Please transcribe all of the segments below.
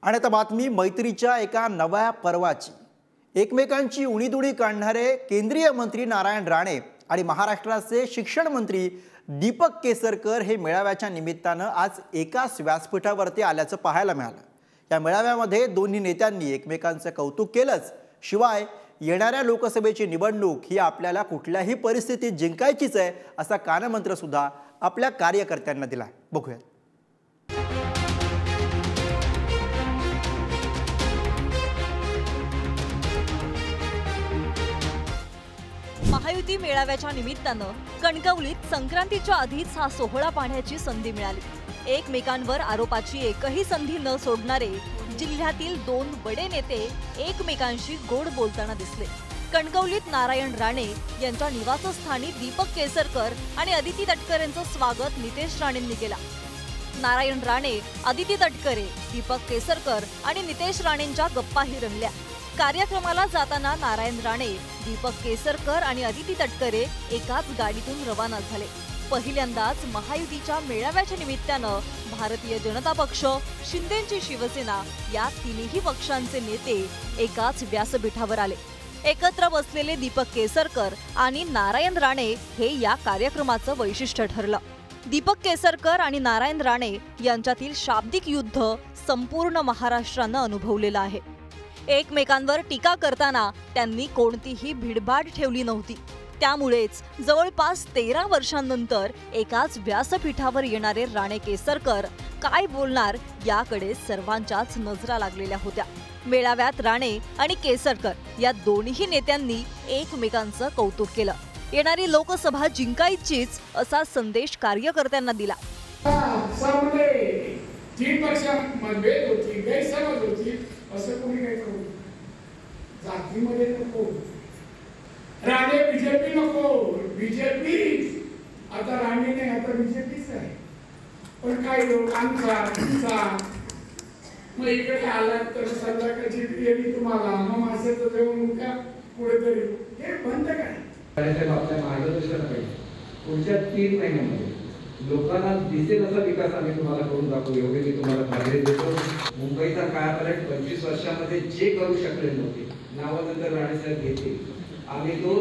आणि आता बातमी मैत्रीच्या एका नव्या पर्वाची। एकमेकांची उणीधुणी काढणारे केंद्रीय मंत्री नारायण राणे आणि महाराष्ट्राचे शिक्षण मंत्री दीपक केसरकर हे मेळाव्याच्या निमित्ताने आज एकाच व्यासपीठावरती आल्याचं पाहायला मिळालं। या मेळाव्यामध्ये दोन्ही नेत्यांनी एकमेकांचं कौतुक केलंच, शिवाय येणाऱ्या लोकसभेची निवडणूक ही आपल्याला कुठल्याही परिस्थितीत जिंकायचीच आहे असा कानमंत्र सुद्धा आपल्या कार्यकर्त्यांना दिला। बघूया। महायुती मेळाव्याच्या निमित्तानं कणकवलीत संक्रांतीच्या आधीच हा सोहळा पाहण्याची संधी मिळाली। एकमेकांवर आरोपाची एकही संधी न सोडणारे जिल्ह्यातील दोन बडे नेते एकमेकांशी गोड बोलताना दिसले। कणकवलीत नारायण राणे यांच्या निवासस्थानी दीपक केसरकर आणि अदिती तटकरे यांचं स्वागत नितेश राणेंनी केला। नारायण राणे, अदिती तटकरे, दीपक केसरकर आणि नितेश राणेंच्या गप्पाही रंगल्या। कार्यक्रमाला जाताना नारायण राणे, दीपक केसरकर आणि अदिती तटकरे एकाच गाडीतून रवाना झाले। पहिल्यांदाच महायुतीच्या मेळाव्याच्या निमित्तानं भारतीय जनता पक्ष, शिंदेची शिवसेना या तिन्ही पक्षांचे नेते एकाच व्यासपीठावर आले। एकत्र बसलेले दीपक केसरकर आणि नारायण राणे हे या कार्यक्रमाचं वैशिष्ट्य ठरलं। दीपक केसरकर आणि नारायण राणे यांच्यातील शाब्दिक युद्ध संपूर्ण महाराष्ट्रानं अनुभवलेलं आहे। एकमेकांवर टीका करताना त्यांनी कोणतीही भिडभाड ठेवली नव्हती। त्यामुळेच जवळपास 13 वर्षांनंतर एकाच व्यासपीठावर येणारे राणे केसरकर काय बोलणार याकडे सर्वांच्याच नजरा लागलेल्या होत्या। मेळाव्यात राणे आणि केसरकर या दोन्ही नेत्यांनी एकमेकांचं कौतुक केलं। येणारी लोकसभा जिंकायचीच असा संदेश कार्यकर्त्यांना दिला। तीन पक्षांमध्ये होती, गैरसमज होती, असं कोणी काही करू जातीमध्ये नको, राणे बीजेपी नको, बीजेपी आता राणे नाही, आता बीजेपीच आहे। पण काय लोकांचा मग इकडे आलात तर संध्याकाळची बिर्याणी तुम्हाला, मग माशाचं जेवण का कुठेतरी हे बंद करा। आपल्या मार्गदर्शन पाहिजे। पुढच्या 3 महिन्यांमध्ये लोकांना दिसेल असा विकास आम्ही तुम्हाला करून दाखवू, एवढे मी तुम्हाला खात्री देतो। मुंबईचा कायापालट 25 वर्षामध्ये जे करू शकले नव्हते, नावानंतर राणेसाहेब घेतले, आम्ही तो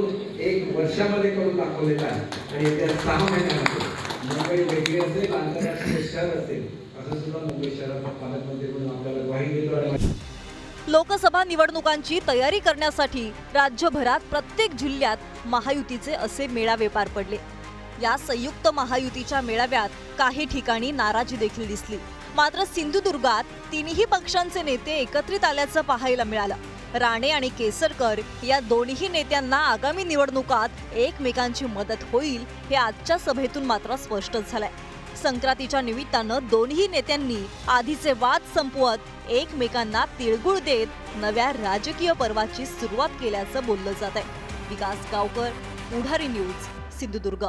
1 वर्षामध्ये करून दाखवलेला आहे। आणि येत्या 6 महिन्यामध्ये मुंबई वेगळी असेल, आंतरराष्ट्रीय शहर असेल, असं सुद्धा मुंबई शहराचा पालकमंत्री म्हणून आपल्याला ग्वाही देतो। लोकसभा निवडणुकांची तयारी करण्यासाठी राज्यभरात प्रत्येक जिल्ह्यात महायुतीचे असे मेळावे पार पडले। या संयुक्त महायुतीच्या मेळाव्यात काही ठिकाणी नाराजी देखील दिसली। मात्र सिंधुदुर्गात तिन्ही पक्षांचे नेते एकत्रित आल्याचं पाहायला मिळालं। राणे आणि केसरकर या दोन्ही नेत्यांना आगामी निवडणुकात एकमेकांची मदत होईल हे आजच्या सभेतून मात्र स्पष्ट झालंय। संक्रांतीच्या निमित्तानं दोन्ही नेत्यांनी आधीचे वाद संपवत एकमेकांना तिळगुळ देत नव्या राजकीय पर्वाची सुरुवात केल्याचं बोललं जात आहे। विकास गावकर, पुढारी न्यूज, सिंधुदुर्ग।